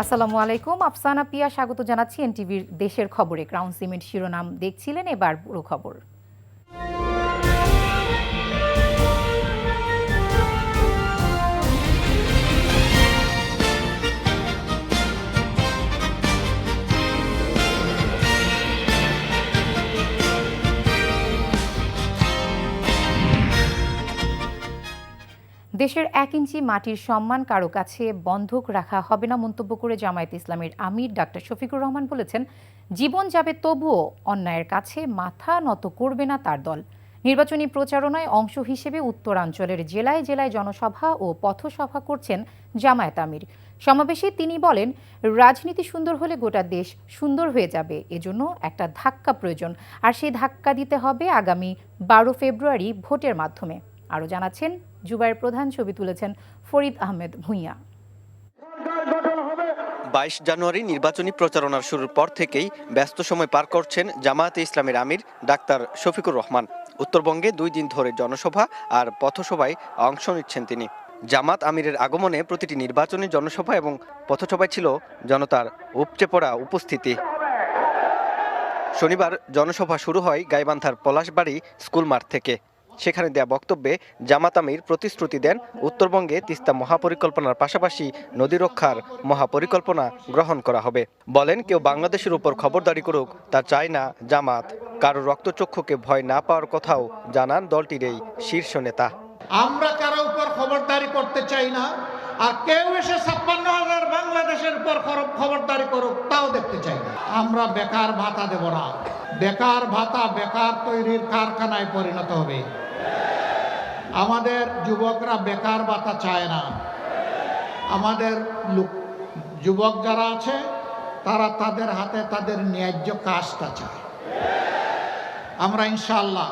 আসসালামু আলাইকুম, আফসানা পিয়া স্বাগত জানাচ্ছি এনটিভির দেশের খবরে। ক্রাউন সিমেন্ট শিরোনাম দেখছিলেন, এবার পুরো খবর। দেশের 1 ইঞ্চি মাটির সম্মান কারো কাছে বন্ধক রাখা হবে না মন্তব্য করে জামায়াতে ইসলামের আমির ডাক্তার শফিকুর রহমান বলেছেন, জীবন যাবে তবুও অন্যায়ের কাছে মাথা নত করবে না তার দল। নির্বাচনী প্রচারণায় অংশ হিসেবে উত্তরাঞ্চলের জেলায় জেলায় জনসভা ও পথসভা করছেন জামায়াত আমির। সমাবেশে তিনি বলেন, রাজনীতি সুন্দর হলে গোটা দেশ সুন্দর হয়ে যাবে, এজন্য একটা ধাক্কা প্রয়োজন, আর সেই ধাক্কা দিতে হবে আগামী 12 ফেব্রুয়ারি ভোটের মাধ্যমে। আরও জানাচ্ছেন জুবাইর প্রধান, ছবি তুলেছেন ফরিদ আহমেদ ভূঁইয়া। 22 জানুয়ারি নির্বাচনী প্রচারণার শুরুর পর থেকেই ব্যস্ত সময় পার করছেন জামায়াতে ইসলামের আমির ডাক্তার শফিকুর রহমান। উত্তরবঙ্গে 2 দিন ধরে জনসভা আর পথসভায় অংশ নিচ্ছেন তিনি। জামাত আমিরের আগমনে প্রতিটি নির্বাচনী জনসভা এবং পথসভায় ছিল জনতার উপচে পড়া উপস্থিতি। শনিবার জনসভা শুরু হয় গাইবান্ধার পলাশবাড়ি স্কুল মাঠ থেকে। সেখানে দেয়া বক্তব্যে জামাত আমির প্রতিশ্রুতি দেন, উত্তরবঙ্গে তিস্তা মহাপরিকল্পনার পাশাপাশি নদী রক্ষার মহাপরিকল্পনা গ্রহণ করা হবে। বলেন, কেউ বাংলাদেশের উপর খবরদারি করুক তা চায় না জামাত। কারো রক্তচক্ষুকে ভয় না পাওয়ার কথাও জানান দলটির এই শীর্ষ নেতা। আমরা কারো উপর খবরদারি করতে চাই না, আর কেউ এসে 56,000 বাংলাদেশের উপর খবরদারি করুক তাও দেখতে চাই না। আমরা বেকার ভাতা দেব না। বেকার ভাতা বেকার তৈরির কারখানায় পরিণত হবে। আমাদের যুবকরা বেকার ভাতা চায় না। আমাদের যুবক যারা আছে তারা তাদের হাতে তাদের ন্যায্য কাজটা চায়। আমরা ইনশাআল্লাহ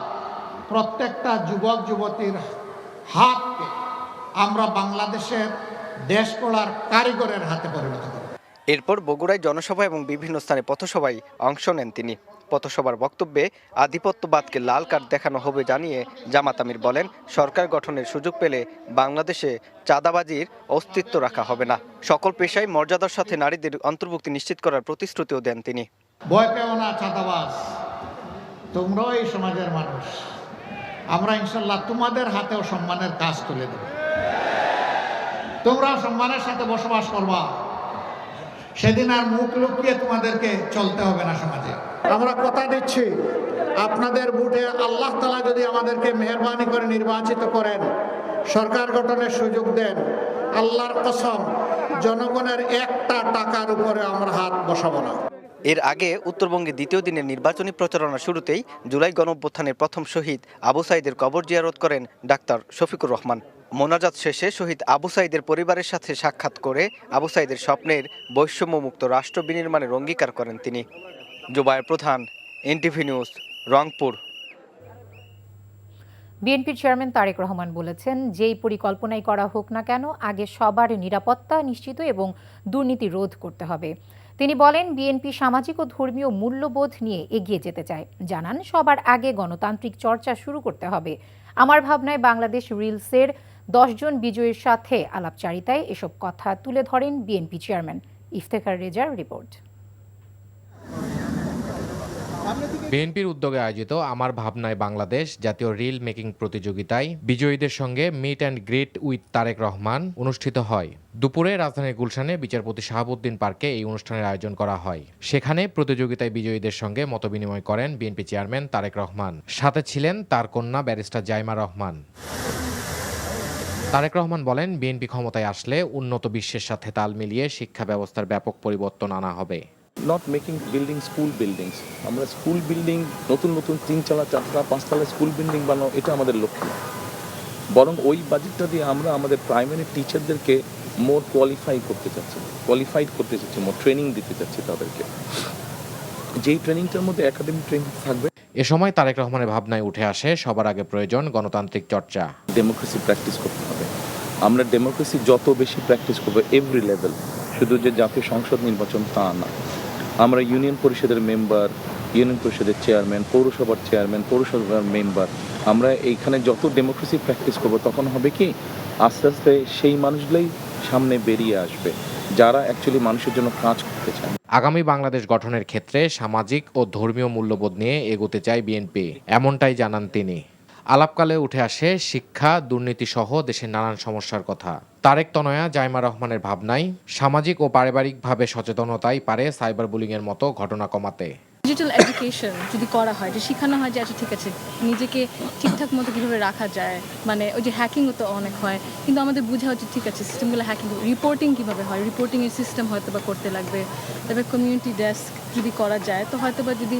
প্রত্যেকটা যুবক যুবতীর হাতকে আমরা বাংলাদেশের দেশ গড়ার কারিগরের হাতে পরিণত করব। এরপর বগুড়ায় জনসভা এবং বিভিন্ন স্থানে পথসভায় অংশ নেন তিনি। পথসভার বক্তব্যে আধিপত্যবাদকে লাল কার্ড দেখানো হবে জানিয়ে জামাত আমির বলেন, সরকার গঠনের সুযোগ পেলে বাংলাদেশে চাঁদাবাজির অস্তিত্ব রাখা হবে না। সকল পেশায় মর্যাদার সাথে নারীদের অন্তর্ভুক্তি নিশ্চিত করার প্রতিশ্রুতিও দেন তিনি। ভয় পেও না চাঁদাবাজ, তোমরাও এই সমাজের মানুষ। আমরা ইনশাল্লাহ তোমাদের হাতেও সম্মানের কাজ তুলে দেব। তোমরা সম্মানের সাথে বসবাস করবা, সেদিন আর মুখ লুকিয়ে তোমাদেরকে চলতে হবে না সমাজে। আমরা কথা দিচ্ছি, আপনাদের ভোটে আল্লাহ তাআলা যদি আমাদেরকে মেহেরবানি করে নির্বাচিত করেন, সরকার গঠনের সুযোগ দেন, আল্লাহর কসম জনগণের একটা টাকার উপরে আমরা হাত বসাবো না। এর আগে উত্তরবঙ্গে দ্বিতীয় দিনের নির্বাচনী প্রচারণা শুরুতেই জুলাই গণঅভ্যুত্থানের প্রথম শহীদ আবু সাঈদের কবর জিয়ারত করেন ডাক্তার শফিকুর রহমান। মোনাজাত শেষে শহীদ আবু সাঈদের পরিবারের সাথে সাক্ষাৎ করে আবু সাঈদের স্বপ্নের বৈষম্যমুক্ত রাষ্ট্র বিনির্মাণের অঙ্গীকার করেন তিনি। জুবাইর প্রধান, এনটিভি নিউজ, রংপুর। বিএনপির চেয়ারম্যান তারেক রহমান বলেছেন, যেই পরিকল্পনাই করা হোক না কেন, আগে সবার নিরাপত্তা নিশ্চিত এবং দুর্নীতি রোধ করতে হবে। তিনি বলেন, বিএনপি সামাজিক ও ধর্মীয় মূল্যবোধ নিয়ে এগিয়ে যেতে চায়। জানান, সবার আগে গণতান্ত্রিক চর্চা শুরু করতে হবে। আমার ভাবনায় বাংলাদেশ রিলসের 10 জন বিজয়ীর সাথে আলাপচারিতায় এসব কথা তুলে ধরেন বিএনপি চেয়ারম্যান। ইফতেখার রেজার রিপোর্ট। বিএনপির উদ্যোগে আয়োজিত আমার ভাবনায় বাংলাদেশ জাতীয় রিল মেকিং প্রতিযোগিতায় বিজয়ীদের সঙ্গে meet and greet with Tarique Rahman অনুষ্ঠিত হয়। দুপুরে রাজধানীর গুলশানে বিচারপতি শাহাবুদ্দিন পার্কে এই অনুষ্ঠানের আয়োজন করা হয়। সেখানে প্রতিযোগিতায় বিজয়ীদের সঙ্গে মতবিনিময় করেন বিএনপি চেয়ারম্যান তারেক রহমান। সাথে ছিলেন তার কন্যা ব্যারিস্টার জাইমা রহমান। তারেক রহমান বলেন, বিএনপি ক্ষমতায় আসলে উন্নত বিশ্বের সাথে তাল মিলিয়ে শিক্ষা ব্যবস্থার ব্যাপক পরিবর্তন আনা হবে। Not making building school buildings, আমরা স্কুল বিল্ডিং নতুন নতুন 3 তলা 4 তলা 5 তলা স্কুল বিল্ডিং বানানো, এটা আমাদের লক্ষ্য না। বরং ওই বাজেটটা দিয়ে আমরা আমাদের প্রাইমারি টিচারদেরকে মোর কোয়ালিফাইড করতে চাচ্ছি, মোর ট্রেনিং দিতে চাচ্ছি তাদেরকে, যেই ট্রেনিংটার মধ্যে একাডেমিক ট্রেনিং থাকবে। এ সময় তারেক রহমানের ভাবনায় উঠে আসে সবার আগে প্রয়োজন গণতান্ত্রিক চর্চা। ডেমোক্রেসি প্র্যাকটিস করতে হবে। আমরা ডেমোক্রেসি যত বেশি প্র্যাকটিস করবো এভরি লেভেল, শুধু যে জাতীয় সংসদ নির্বাচন তা না, আমরা ইউনিয়ন পরিষদের মেম্বার, ইউনিয়ন পরিষদের চেয়ারম্যান, পৌরসভার চেয়ারম্যান, পৌরসভার মেম্বার, আমরা এইখানে যত ডেমোক্রেসি প্র্যাকটিস করব তখন হবে কি আস্তে আস্তে সেই মানুষগুলোই সামনে বেরিয়ে আসবে যারা অ্যাকচুয়ালি মানুষের জন্য কাজ করতে চায়। আগামী বাংলাদেশ গঠনের ক্ষেত্রে সামাজিক ও ধর্মীয় মূল্যবোধ নিয়ে এগোতে চায় বিএনপি, এমনটাই জানান তিনি। আলাপকালে উঠে আসে শিক্ষা, দুর্নীতি সহ দেশের নানান সমস্যার কথা। তারেক তনয়া জাইমা রহমানের ভাবনায় সামাজিক ও পারিবারিকভাবে সচেতনতাই পারে সাইবার বুলিংয়ের মতো ঘটনা কমাতে। ডিজিটাল এডুকেশন যদি করা হয়, যে শেখানো হয় যে আচ্ছা ঠিক আছে নিজেকে ঠিকঠাক মতো কীভাবে রাখা যায়, মানে ওই যে হ্যাকিংও তো অনেক হয়, কিন্তু আমাদের বোঝা উচিত ঠিক আছে সিস্টেমগুলো হ্যাকিং, রিপোর্টিং কীভাবে হয়, রিপোর্টিংয়ের সিস্টেম হয়তো বা করতে লাগবে। তবে কমিউনিটি ডেস্ক যদি করা যায় তো হয়তো বা যদি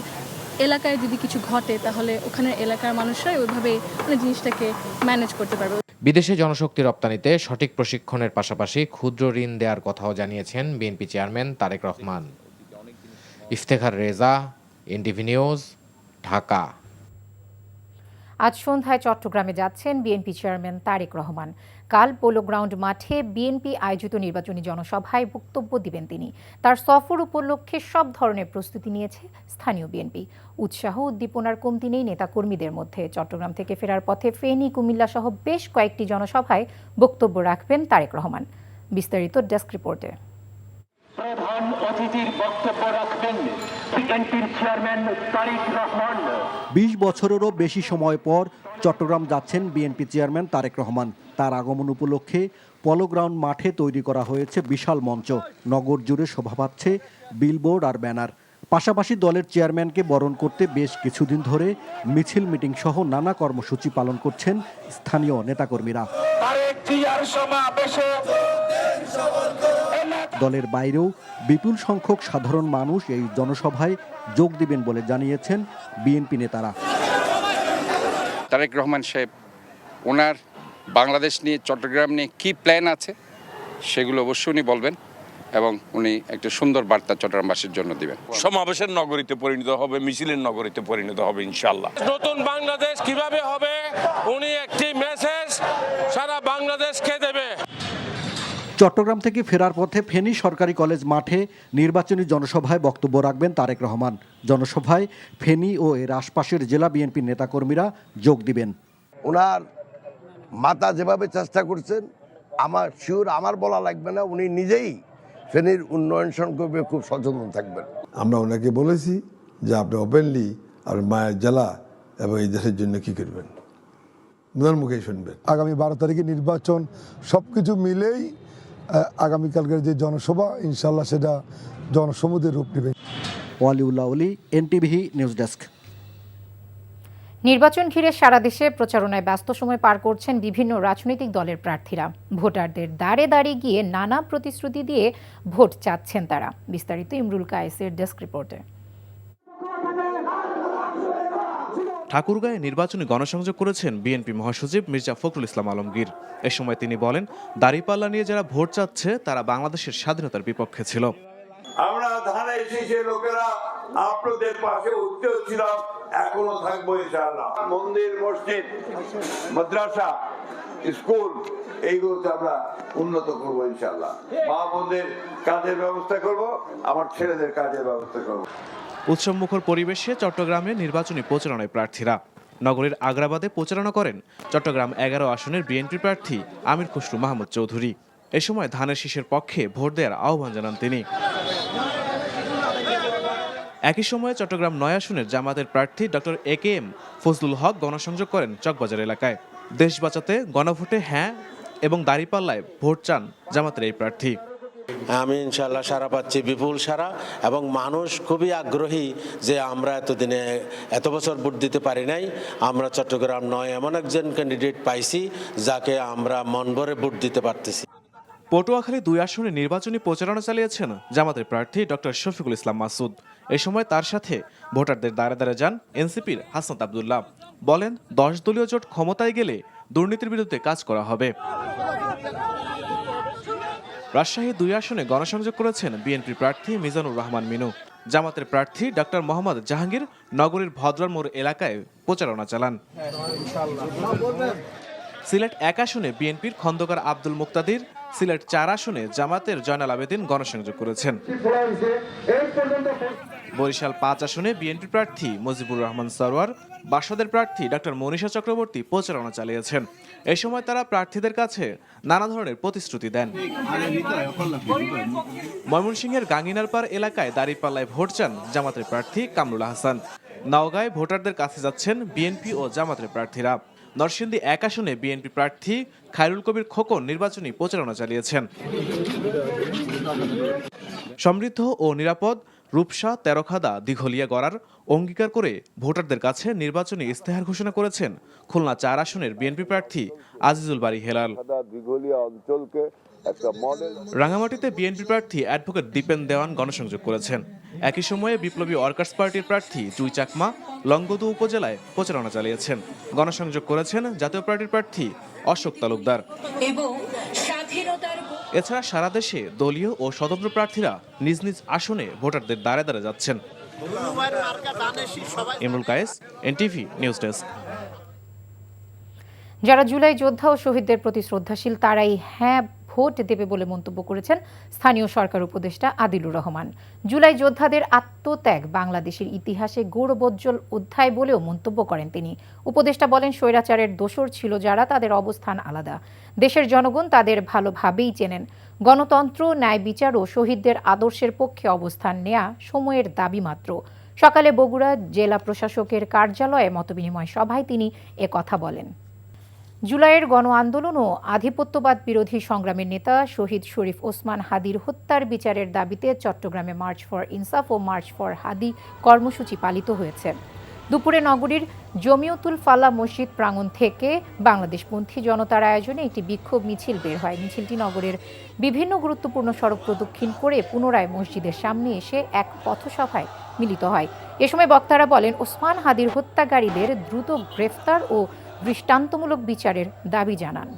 এলাকায় যদি কিছু ঘটে তাহলে ওখানে এলাকার মানুষরাই ওইভাবে মানে জিনিসটাকে ম্যানেজ করতে পারবে। বিদেশে জনশক্তি রপ্তানিতে সঠিক প্রশিক্ষণের পাশাপাশি ক্ষুদ্র ঋণ দেওয়ার কথাও জানিয়েছেন BNP chairman Tarique Rahman. Iftekhar Reza, NTV news, Dhaka. আজ সন্ধ্যায় চট্টগ্রামে যাচ্ছেন বিএনপি চেয়ারম্যান তারেক রহমান। কাল পোলো গ্রাউন্ড মাঠে বিএনপি আয়োজিত নির্বাচনী জনসভায় বক্তব্য দিবেন তিনি। তার সফর উপলক্ষে সব ধরনের প্রস্তুতি নিয়েছে স্থানীয় বিএনপি। উৎসাহ উদ্দীপনার কমতি নেই নেতাকর্মীদের মধ্যে। চট্টগ্রাম থেকে ফেরার পথে ফেনী, কুমিল্লা সহ বেশ কয়েকটি জনসভায় বক্তব্য রাখবেন তারেক রহমান। বিস্তারিত ডেস্ক রিপোর্টে। প্রধান অতিথির বক্তব্য রাখবেন বিএনপির চেয়ারম্যান তারেক রহমান। ২০ বছরেরও বেশি সময় পর চট্টগ্রাম যাচ্ছেন বিএনপি চেয়ারম্যান তারেক রহমান। তার আগমন উপলক্ষে পলো গ্রাউন্ড মাঠে তৈরি করা হয়েছে বিশাল মঞ্চ। নগর জুড়ে শোভা পাচ্ছে বিলবোর্ড আর ব্যানার। পাশাপাশি দলের চেয়ারম্যানকে বরণ করতে বেশ কিছুদিন ধরে মিছিল, মিটিং সহ নানা কর্মসূচি পালন করছেন স্থানীয় নেতাকর্মীরা। দলের বাইরেও বিপুল সংখ্যক সাধারণ মানুষ এই জনসভায় যোগ দিবেন বলে জানিয়েছেন বিএনপি নেতারা। তারেক রহমান সাহেব ওনার বাংলাদেশ নিয়ে, চট্টগ্রাম নিয়ে কী প্ল্যান আছে সেগুলো অবশ্যই উনি বলবেন এবং উনি একটা সুন্দর বার্তা চট্টগ্রামবাসীর জন্য দিবেন। সমাবেশের নগরীতে পরিণত হবে, মিছিলের নগরীতে পরিণত হবে ইনশাআল্লাহ। নতুন বাংলাদেশ কিভাবে হবে উনি একটি মেসেজ সারা বাংলাদেশকে দেবে। চট্টগ্রাম থেকে ফেরার পথে ফেনী সরকারি কলেজ মাঠে নির্বাচনী জনসভায় বক্তব্য রাখবেন তারেক রহমান। জনসভায় ফেনী ও এর আশপাশের জেলা বিএনপির নেতাকর্মীরা যোগ দিবেন। ওনার মাতা যেভাবে চেষ্টা করছেন, আমার বলা লাগবে না, উনি নিজেই ফেনীর উন্নয়ন সম্পর্কে খুব সচেতন থাকবেন। আমরা ওনাকে বলেছি যে আপনি ওপেনলি আর মায়ের জেলা এবং এই দেশের জন্য কি করবেন, ওনার মুখেই শুনবেন। আগামী 12 তারিখে নির্বাচন, সবকিছু মিলেই আগামীকালকের যে জনসভা ইনশাল্লাহ সেটা জনসমুদ্রের রূপ নেবে। ওয়ালিউল্লাহ ওলি, এনটিভি নিউজ ডেস্ক। নির্বাচন ঘিরে সারা দেশে প্রচারণায় ব্যস্ত সময় পার করছেন বিভিন্ন রাজনৈতিক দলের প্রার্থীরা। ভোটারদের দাঁড়ে দাঁড়িয়ে গিয়ে নানা প্রতিশ্রুতি দিয়ে ভোট চাচ্ছেন তারা। বিস্তারিত ইমরুল কায়েসের ডেস্ক রিপোর্টে। ঠাকুরগাঁয়ে নির্বাচনী গণসংযোগ করেছেন বিএনপি মহাসচিব মির্জা ফখরুল ইসলাম আলমগীর। এ সময় তিনি বলেন, দাঁড়িপাল্লা নিয়ে যারা ভোট চাচ্ছে তারা বাংলাদেশের স্বাধীনতার বিপক্ষে ছিল। আমরা ধানের শীষে লোকেরা আপনাদের পাশে উঠতেও ছিলাম, এখনো থাকবো ইনশাআল্লাহ। মন্দির, মসজিদ, মাদ্রাসা, স্কুল এইগুলোতে আমরা উন্নত করবো ইনশাআল্লাহ। মা বোনদের কাজের ব্যবস্থা করব, আমার ছেলেদের কাজের ব্যবস্থা করব। উৎসবমুখর পরিবেশে চট্টগ্রামে নির্বাচনী প্রচারণায় প্রার্থীরা। নগরীর আগ্রাবাদে প্রচারণা করেন চট্টগ্রাম 11 আসনের বিএনপি প্রার্থী আমির খসরু মাহমুদ চৌধুরী। এ সময় ধানের শীষের পক্ষে ভোট দেওয়ার আহ্বান জানান তিনি। একই সময়ে চট্টগ্রাম 9 আসনের জামাতের প্রার্থী ডক্টর AKM ফজলুল হক গণসংযোগ করেন চকবাজার এলাকায়। দেশ বাঁচাতে গণভোটে হ্যাঁ এবং দাঁড়িপাল্লায় ভোট চান জামাতের এই প্রার্থী। আমি ইনশাল্লাহ সারা পাচ্ছি, বিপুল সারা, এবং মানুষ খুবই আগ্রহী যে আমরা এতদিনে এত বছর ভোট দিতে পারি নাই, আমরা চট্টগ্রাম 9 এমন একজন ক্যান্ডিডেট পাইছি যাকে আমরা মন ভরে ভোট দিতে পারতেছি। পটুয়াখালী 2 আসনে নির্বাচনী প্রচারণা চালিয়েছেন জামাতের প্রার্থী ডক্টর শফিকুল ইসলাম মাসুদ। এ সময় তার সাথে ভোটারদের দ্বারে দ্বারে যান এনসিপির হাসনাত আব্দুল্লাহ। বলেন, 10 দলীয় জোট ক্ষমতায় গেলে দুর্নীতির বিরুদ্ধে কাজ করা হবে। রাজশাহী 2 আসনে গণসংযোগ করেছেন বিএনপি প্রার্থী মিজানুর রহমান মিনু। জামাতের প্রার্থী ডক্টর মোহাম্মদ জাহাঙ্গীর নগরীর ভদ্রার মোড় এলাকায় প্রচারণা চালান। সিলেট 1 আসনে বিএনপির খন্দকার আব্দুল মুক্তাদির, সিলেট 4 আসনে জামাতের জয়নাল আবেদিন গণসংযোগ করেছেন। বরিশাল 5 আসনে বিএনপি প্রার্থী মুজিবুর রহমান সরওয়ার, বাসাদের প্রার্থী ডক্টর মনীষা চক্রবর্তী প্রচারণা চালিয়েছেন। এই সময় তারা প্রার্থীদের কাছে নানা ধরনের প্রতিশ্রুতি দেন। ময়মনসিংহের গাঙ্গিনারপাড় এলাকায় দাঁড়িপাল্লায় ভোট চান জামাতের প্রার্থী কামরুল হাসান। নওগাঁয় ভোটারদের কাছে যাচ্ছেন বিএনপি ও জামাতের প্রার্থীরা। নরসিংদী 1 আসনে বিএনপি প্রার্থী খায়রুল কবির খোকন নির্বাচনী প্রচারণা চালিয়েছেন। সমৃদ্ধ ও নিরাপদ রূপসা, তেরোখাদা, দিঘলিয়া গড়ার অঙ্গীকার করে ভোটারদের কাছে নির্বাচনী ইস্তেহার ঘোষণা করেছেন খুলনা 4 আসনের বিএনপি প্রার্থী আজিজুল বারী হেলাল। রাঙামাটিতে বিএনপি প্রার্থী অ্যাডভোকেট দীপেন দেওয়ান গণসংযোগ করেছেন। একই সময়ে বিপ্লবী ওয়ার্কার্স পার্টির প্রার্থী জুই চাকমা লংগদু উপজেলায় প্রচারণা চালিয়েছেন। গণসংযোগ করেছেন জাতীয় পার্টির প্রার্থী অশোক তালুকদার। এছাড়া সারা দেশে দলীয় ও স্বতন্ত্র প্রার্থীরা নিজ নিজ আসনে ভোটারদের দ্বারে দ্বারে যাচ্ছেন। Imrul Kayes, NTV news desk. যারা জুলাই যোদ্ধা ও শহীদদের প্রতি শ্রদ্ধাশীল তারাই হ্যাঁ ভোট দেবে বলে মন্তব্য করেছেন স্থানীয় সরকার উপদেষ্টা আদিলুর রহমান। জুলাই যোদ্ধাদের আত্মত্যাগ বাংলাদেশের ইতিহাসে গৌরবোজ্জ্বল অধ্যায় বলেও মন্তব্য করেন তিনি। উপদেষ্টা বলেন, স্বৈরাচারের দোসর ছিল যারা, তাদের অবস্থান আলাদা। দেশের জনগণ তাদের ভালোভাবেই চেনেন। গণতন্ত্র, ন্যায় বিচার ও শহীদদের আদর্শের পক্ষে অবস্থান নেয়া সময়ের দাবি মাত্র। সকালে বগুড়া জেলা প্রশাসকের কার্যালয়ে মতবিনিময় সভায় তিনি একথা বলেন। জুলাইয়ের গণ আন্দোলন ও আধিপত্যবাদ বিরোধী সংগ্রামের নেতা শহীদ শরীফ ওসমান হাদির হত্যার বিচারের দাবিতে চট্টগ্রামে মার্চ ফর ইনসাফ ও মার্চ ফর হাদি কর্মসূচি পালিত হয়েছে। দুপুরে নগরীর জমিয়তুল ফালাহ মসজিদ প্রাঙ্গণ থেকে বাংলাদেশপন্থী জনতার আয়োজনে একটি বিক্ষোভ মিছিল বের হয়। মিছিলটি নগরের বিভিন্ন গুরুত্বপূর্ণ সড়ক প্রদক্ষিণ করে পুনরায় মসজিদের সামনে এসে এক পথসভায় মিলিত হয়। এ সময় বক্তারা বলেন, ওসমান হাদির হত্যাকারীদের দ্রুত গ্রেফতার ও দৃষ্টান্তমূলক বিচারের দাবি জানান।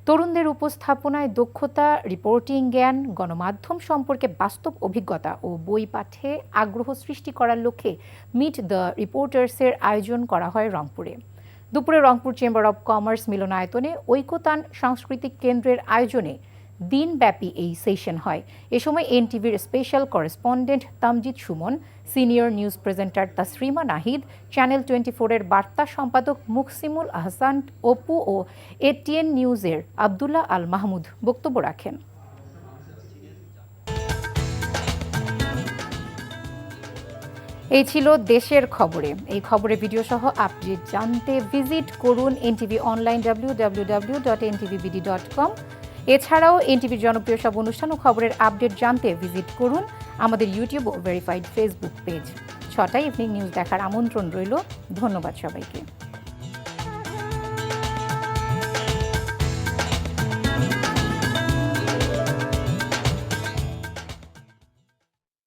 তরুণদের উপস্থাপনায় দক্ষতা, রিপোর্টিং জ্ঞান, গণমাধ্যম সম্পর্কে বাস্তব অভিজ্ঞতা ও বই পাঠে আগ্রহ সৃষ্টি করার লক্ষ্যে মিট দ্য রিপোর্টার্সের আয়োজন করা হয় রংপুরে। দুপুরে রংপুর চেম্বার অব কমার্স মিলনায়তনে ঐকতান সাংস্কৃতিক কেন্দ্রের আয়োজনে দিনব্যাপী এই সেশন হয়। এ সময় এনটিভির special correspondent Tamjid Sumon, senior news presenter Tasrima Nahid, channel 24-এর বার্তা সম্পাদক মুকসিমুল আহসান অপু ও এটিএন নিউজের আবদুল্লাহ আল মাহমুদ বক্তব্য রাখেন। এই ছিল দেশের খবরে। এই খবরে ভিডিও সহ আপডেট জানতে ভিজিট করুন এনটিভি অনলাইন www.ntvbd.com। এছাড়াও এনটিভির জনপ্রিয় সব অনুষ্ঠান ও খবরের আপডেট জানতে ভিজিট করুন আমাদের ইউটিউব ও ভেরিফাইড ফেসবুক পেজ। 6টায় ইভিনিং নিউজ দেখার আমন্ত্রণ রইল। ধন্যবাদ সবাইকে।